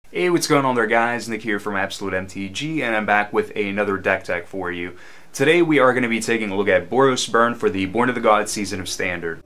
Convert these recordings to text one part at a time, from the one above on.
Hey, what's going on there, guys? Nick here from Absolute MTG, and I'm back with another deck tech for you. Today we are going to be taking a look at Boros Burn for the Born of the Gods season of Standard.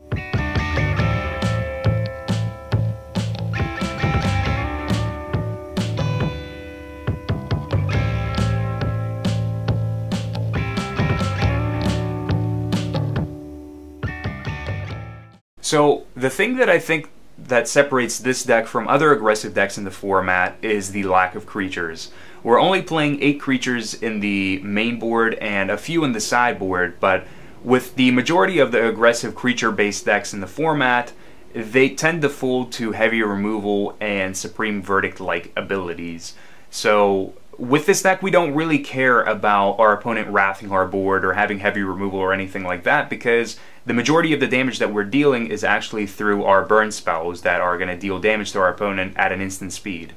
So, the thing that I think that separates this deck from other aggressive decks in the format is the lack of creatures. We're only playing 8 creatures in the main board and a few in the sideboard, but with the majority of the aggressive creature-based decks in the format, they tend to fold to heavy removal and Supreme Verdict-like abilities. So with this deck, we don't really care about our opponent wrathing our board or having heavy removal or anything like that, because the majority of the damage that we're dealing is actually through our burn spells that are going to deal damage to our opponent at an instant speed.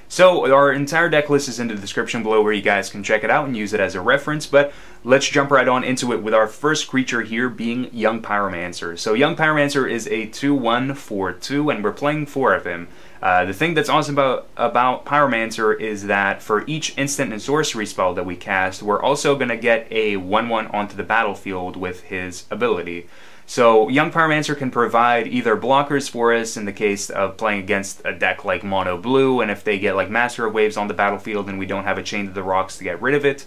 So our entire deck list is in the description below where you guys can check it out and use it as a reference, but let's jump right on into it with our first creature here being Young Pyromancer. So Young Pyromancer is a 2/1 for 2, and we're playing 4 of him. The thing that's awesome about Pyromancer is that for each instant and sorcery spell that we cast, we're also going to get a 1/1 onto the battlefield with his ability. So Young Pyromancer can provide either blockers for us in the case of playing against a deck like Mono Blue, and if they get like Master of Waves on the battlefield and we don't have a Chain to the Rocks to get rid of it.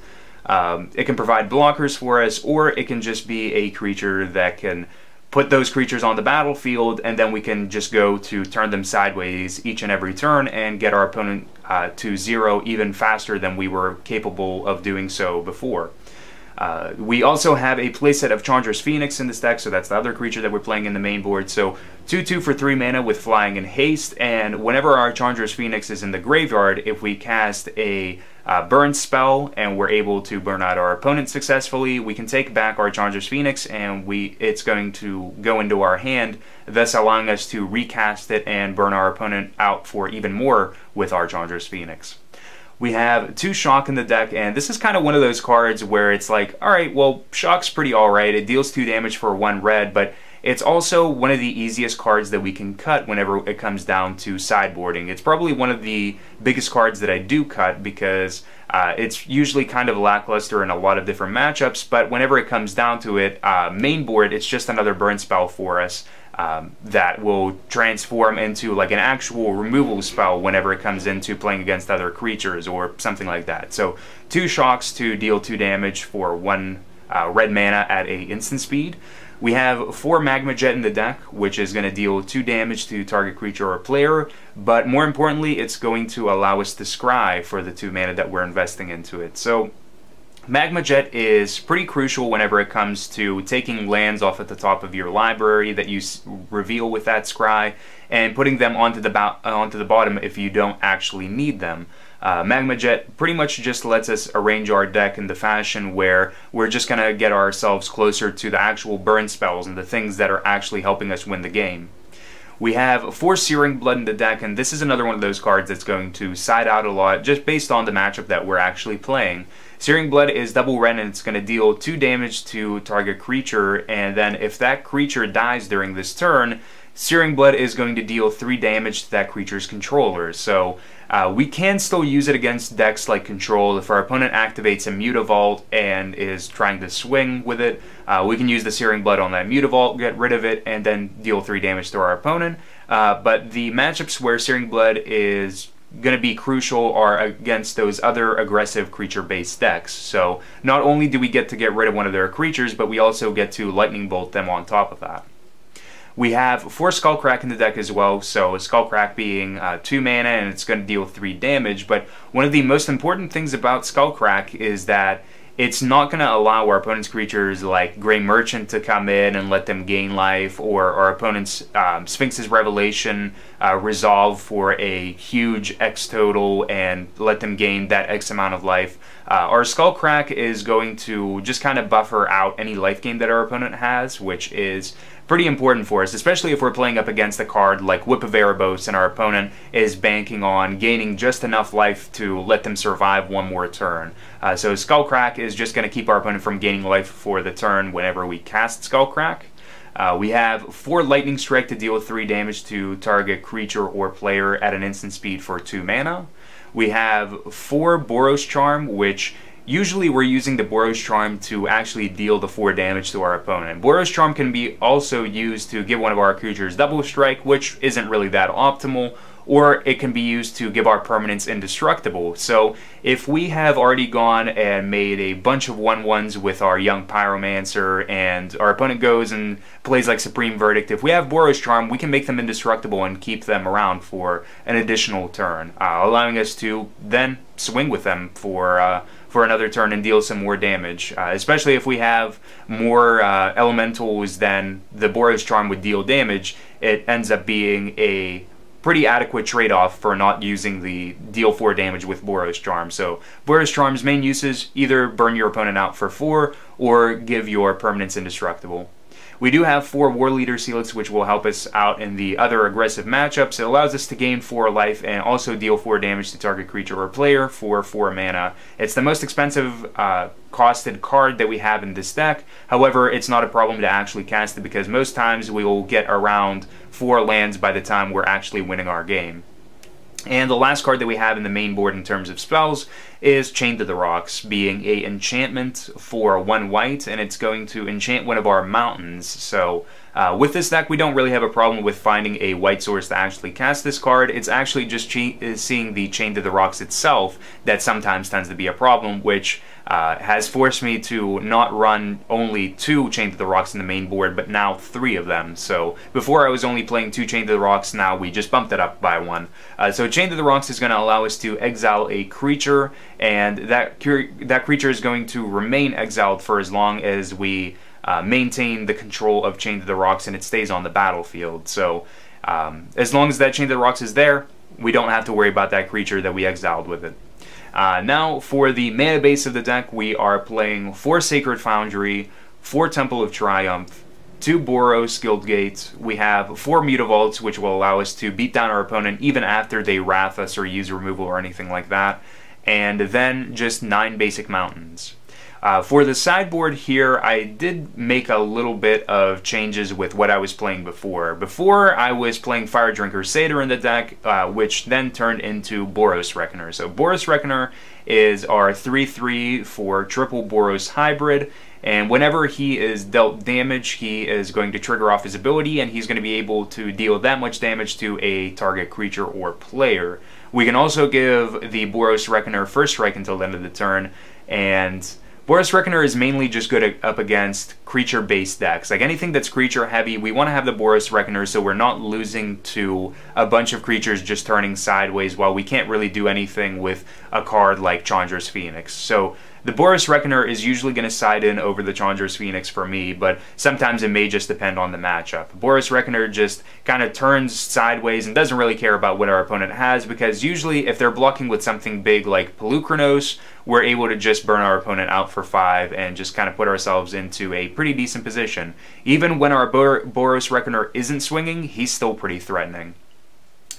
It can provide blockers for us, or it can just be a creature that can put those creatures on the battlefield, and then we can just go to turn them sideways each and every turn and get our opponent to 0 even faster than we were capable of doing so before. We also have a playset of Chandra's Phoenix in this deck, so that's the other creature that we're playing in the main board. So 2/2 for 3 mana with flying and haste, and whenever our Chandra's Phoenix is in the graveyard, if we cast a burn spell and we're able to burn out our opponent successfully, we can take back our Chandra's Phoenix and it's going to go into our hand, thus allowing us to recast it and burn our opponent out for even more with our Chandra's Phoenix. We have 2 Shock in the deck, and this is kind of one of those cards where it's like, alright, well, Shock's pretty alright, it deals 2 damage for 1 red, but it's also one of the easiest cards that we can cut whenever it comes down to sideboarding. It's probably one of the biggest cards that I do cut because it's usually kind of lackluster in a lot of different matchups, but whenever it comes down to it, main board, it's just another burn spell for us. That will transform into like an actual removal spell whenever it comes into playing against other creatures or something like that. So 2 Shocks to deal 2 damage for 1 red mana at a instant speed. We have 4 Magma Jet in the deck, which is going to deal 2 damage to target creature or player, but more importantly, it's going to allow us to scry for the 2 mana that we're investing into it. So Magma Jet is pretty crucial whenever it comes to taking lands off at the top of your library that you reveal with that scry and putting them onto the bottom if you don't actually need them. Magma Jet pretty much just lets us arrange our deck in the fashion where we're just going to get ourselves closer to the actual burn spells and the things that are actually helping us win the game. We have 4 Searing Blood in the deck, and this is another one of those cards that's going to side out a lot just based on the matchup that we're actually playing. Searing Blood is double red, and it's going to deal 2 damage to target creature, and then if that creature dies during this turn, Searing Blood is going to deal 3 damage to that creature's controller. So we can still use it against decks like Control. If our opponent activates a Mutavault and is trying to swing with it, we can use the Searing Blood on that Mutavault, get rid of it, and then deal 3 damage to our opponent. But the matchups where Searing Blood is going to be crucial are against those other aggressive creature-based decks. So not only do we get to get rid of one of their creatures, but we also get to Lightning Bolt them on top of that. We have 4 Skullcrack in the deck as well, so Skullcrack being 2 mana and it's going to deal 3 damage, but one of the most important things about Skullcrack is that it's not going to allow our opponent's creatures like Grey Merchant to come in and let them gain life, or our opponent's Sphinx's Revelation resolve for a huge X total and let them gain that X amount of life. Our Skullcrack is going to just kind of buffer out any life gain that our opponent has, which is pretty important for us, especially if we're playing up against a card like Whip of Erebos and our opponent is banking on gaining just enough life to let them survive one more turn. So Skullcrack is just going to keep our opponent from gaining life for the turn whenever we cast Skullcrack. We have 4 Lightning Strike to deal 3 damage to target creature or player at an instant speed for 2 mana. We have 4 Boros Charm, which usually we're using the Boros Charm to actually deal the 4 damage to our opponent. Boros Charm can be also used to give one of our creatures double strike, which isn't really that optimal, or it can be used to give our permanents indestructible. So if we have already gone and made a bunch of 1/1s with our Young Pyromancer and our opponent goes and plays like Supreme Verdict, if we have Boros Charm, we can make them indestructible and keep them around for an additional turn, allowing us to then swing with them for another turn and deal some more damage, especially if we have more elementals than the Boros Charm would deal damage. It ends up being a pretty adequate trade-off for not using the deal 4 damage with Boros Charm. So Boros Charm's main uses: either burn your opponent out for 4 or give your permanents indestructible. We do have 4 Warleader Helix, which will help us out in the other aggressive matchups. It allows us to gain 4 life and also deal 4 damage to target creature or player for 4 mana. It's the most expensive costed card that we have in this deck. However, it's not a problem to actually cast it because most times we will get around 4 lands by the time we're actually winning our game. And the last card that we have in the main board in terms of spells is Chained to the Rocks, being a enchantment for 1 white, and it's going to enchant one of our mountains. So with this deck, we don't really have a problem with finding a white source to actually cast this card. It's actually just seeing the Chained to the Rocks itself that sometimes tends to be a problem, which has forced me to not run only 2 Chained to the Rocks in the main board, but now 3 of them. So before I was only playing 2 Chained to the Rocks, now we just bumped it up by 1. So Chained to the Rocks is going to allow us to exile a creature, and that creature is going to remain exiled for as long as we maintain the control of Chained to the Rocks and it stays on the battlefield. So as long as that Chained to the Rocks is there, we don't have to worry about that creature that we exiled with it. Now, for the mana base of the deck, we are playing 4 Sacred Foundry, 4 Temple of Triumph, 2 Boros Guildgate. We have 4 Mutavaults, which will allow us to beat down our opponent even after they wrath us or use removal or anything like that, and then just 9 basic mountains. For the sideboard here, I did make a little bit of changes with what I was playing before. Before, I was playing Fire Drinker Satyr in the deck, which then turned into Boros Reckoner. So Boros Reckoner is our 3/3 for triple Boros hybrid, and whenever he is dealt damage, he is going to trigger off his ability, and he's going to be able to deal that much damage to a target creature or player. We can also give the Boros Reckoner first strike until the end of the turn, and Boros Reckoner is mainly just good up against creature-based decks. Like anything that's creature-heavy, we want to have the Boros Reckoner so we're not losing to a bunch of creatures just turning sideways while we can't really do anything with a card like Chandra's Phoenix. So the Boros Reckoner is usually going to side in over the Chandra's Phoenix for me, but sometimes it may just depend on the matchup. Boros Reckoner just kind of turns sideways and doesn't really care about what our opponent has, because usually if they're blocking with something big like Pelucranos, we're able to just burn our opponent out for 5 and just kind of put ourselves into a pretty decent position. Even when our Boros Reckoner isn't swinging, he's still pretty threatening.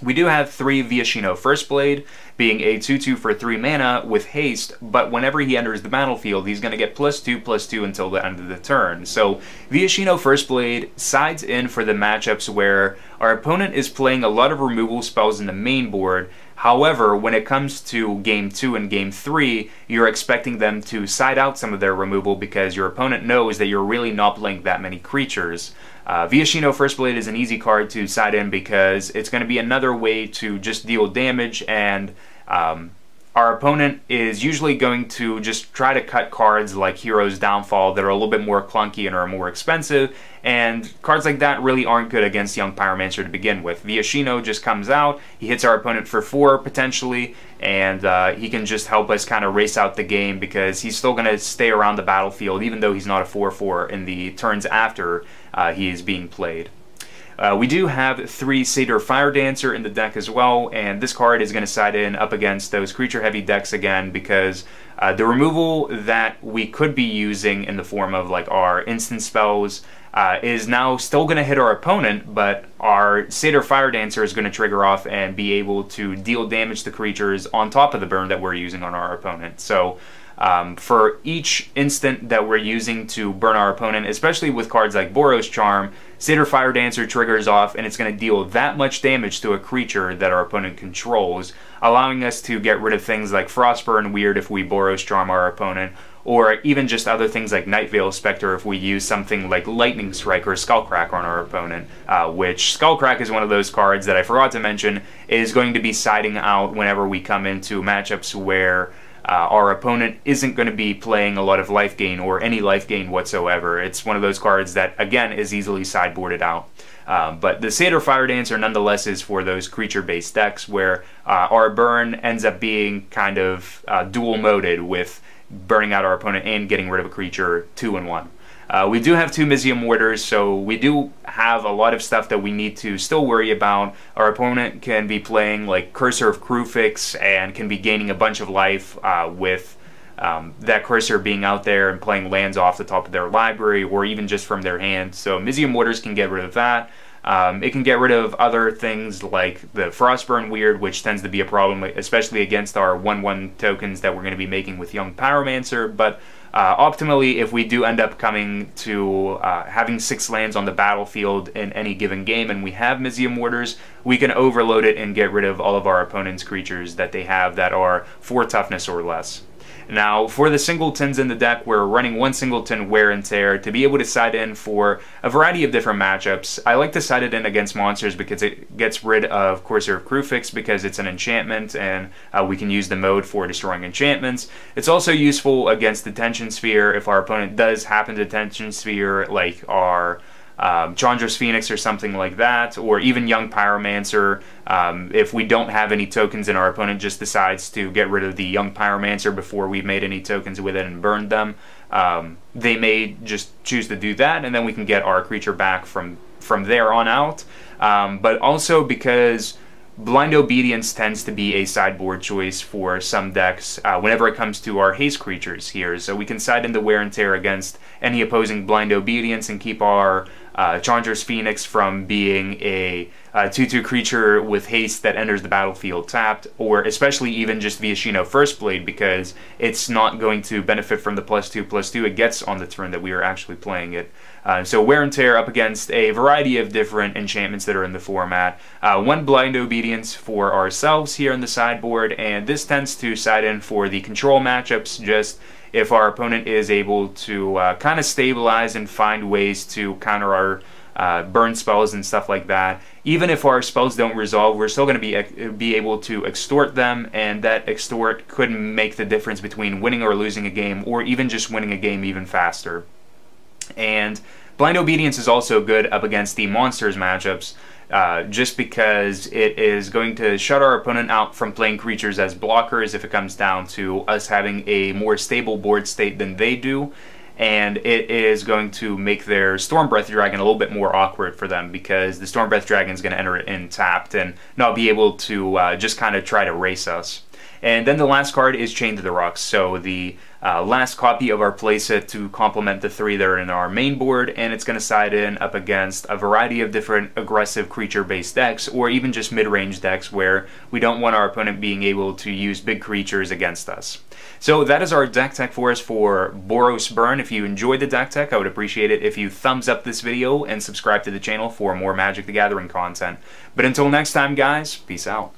We do have 3 Viashino Firstblade, being a 2/2 for 3 mana with haste, but whenever he enters the battlefield, he's going to get +2/+2 until the end of the turn. So Viashino Firstblade sides in for the matchups where our opponent is playing a lot of removal spells in the main board. However, when it comes to Game 2 and Game 3, you're expecting them to side out some of their removal because your opponent knows that you're really not playing that many creatures. Viashino Firstblade is an easy card to side in because it's going to be another way to just deal damage, and our opponent is usually going to just try to cut cards like Hero's Downfall that are a little bit more clunky and are more expensive, and cards like that really aren't good against Young Pyromancer to begin with. Viashino just comes out, he hits our opponent for 4 potentially, and he can just help us kind of race out the game because he's still going to stay around the battlefield even though he's not a 4/4 in the turns after he is being played. We do have 3 Satyr Firedancer in the deck as well, and this card is going to side in up against those creature-heavy decks again because the removal that we could be using in the form of like our instant spells is now still going to hit our opponent, but our Satyr Firedancer is going to trigger off and be able to deal damage to creatures on top of the burn that we're using on our opponent. So for each instant that we're using to burn our opponent, especially with cards like Boros Charm, Satyr Firedancer triggers off, and it's going to deal that much damage to a creature that our opponent controls, allowing us to get rid of things like Frostburn Weird if we Boros Charm our opponent, or even just other things like Nightveil Spectre if we use something like Lightning Strike or Skullcrack on our opponent, which Skullcrack is one of those cards that I forgot to mention is going to be siding out whenever we come into matchups where our opponent isn't going to be playing a lot of life gain or any life gain whatsoever. It's one of those cards that, again, is easily sideboarded out. But the Satyr Firedancer nonetheless is for those creature-based decks where our burn ends up being kind of dual-moded with burning out our opponent and getting rid of a creature 2-in-1. We do have 2 Mizzium Mortars, so we do have a lot of stuff that we need to still worry about. Our opponent can be playing like Cursor of Kruphix and can be gaining a bunch of life with that Cursor being out there and playing lands off the top of their library or even just from their hand. So Mizzium Mortars can get rid of that. It can get rid of other things like the Frostburn Weird, which tends to be a problem, especially against our 1/1 tokens that we're going to be making with Young Pyromancer. But optimally, if we do end up coming to having 6 lands on the battlefield in any given game and we have Mizzium Mortars, we can overload it and get rid of all of our opponent's creatures that they have that are 4 toughness or less. Now, for the singletons in the deck, we're running 1 singleton Wear and Tear to be able to side in for a variety of different matchups. I like to side it in against monsters because it gets rid of Cursor of Kruphix because it's an enchantment and we can use the mode for destroying enchantments. It's also useful against the Tension Sphere if our opponent does happen to Tension Sphere, like our Chandra's Phoenix or something like that, or even Young Pyromancer. If we don't have any tokens and our opponent just decides to get rid of the Young Pyromancer before we've made any tokens with it and burned them, they may just choose to do that, and then we can get our creature back from there on out. But also because Blind Obedience tends to be a sideboard choice for some decks whenever it comes to our haste creatures here. So we can side in the Wear and Tear against any opposing Blind Obedience and keep our Chandra's Phoenix from being a 2/2 creature with haste that enters the battlefield tapped, or especially even just Viashino Firstblade, because it's not going to benefit from the +2/+2 it gets on the turn that we are actually playing it. So Wear and Tear up against a variety of different enchantments that are in the format. 1 Blind Obedience for ourselves here in the sideboard, and this tends to side in for the control matchups, just if our opponent is able to kind of stabilize and find ways to counter our burn spells and stuff like that. Even if our spells don't resolve, we're still going to be able to extort them, and that extort could make the difference between winning or losing a game, or even just winning a game even faster. And Blind Obedience is also good up against the monsters matchups, just because it is going to shut our opponent out from playing creatures as blockers if it comes down to us having a more stable board state than they do, and it is going to make their Stormbreath Dragon a little bit more awkward for them because the Stormbreath Dragon is going to enter it in tapped and not be able to just kind of try to race us. And then the last card is Chained to the Rocks, so the last copy of our playset to complement the 3 that are in our main board, and it's going to side in up against a variety of different aggressive creature-based decks, or even just mid-range decks where we don't want our opponent being able to use big creatures against us. So that is our deck tech for us for Boros Burn. If you enjoyed the deck tech, I would appreciate it if you thumbs up this video and subscribe to the channel for more Magic the Gathering content. But until next time, guys, peace out.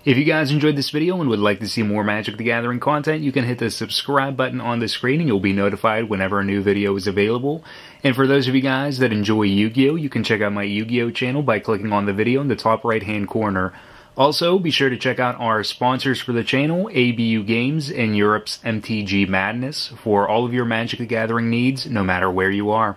If you guys enjoyed this video and would like to see more Magic the Gathering content, you can hit the subscribe button on the screen and you'll be notified whenever a new video is available. And for those of you guys that enjoy Yu-Gi-Oh!, you can check out my Yu-Gi-Oh! Channel by clicking on the video in the top right hand corner. Also, be sure to check out our sponsors for the channel, ABU Games and Europe's MTG Madness, for all of your Magic the Gathering needs, no matter where you are.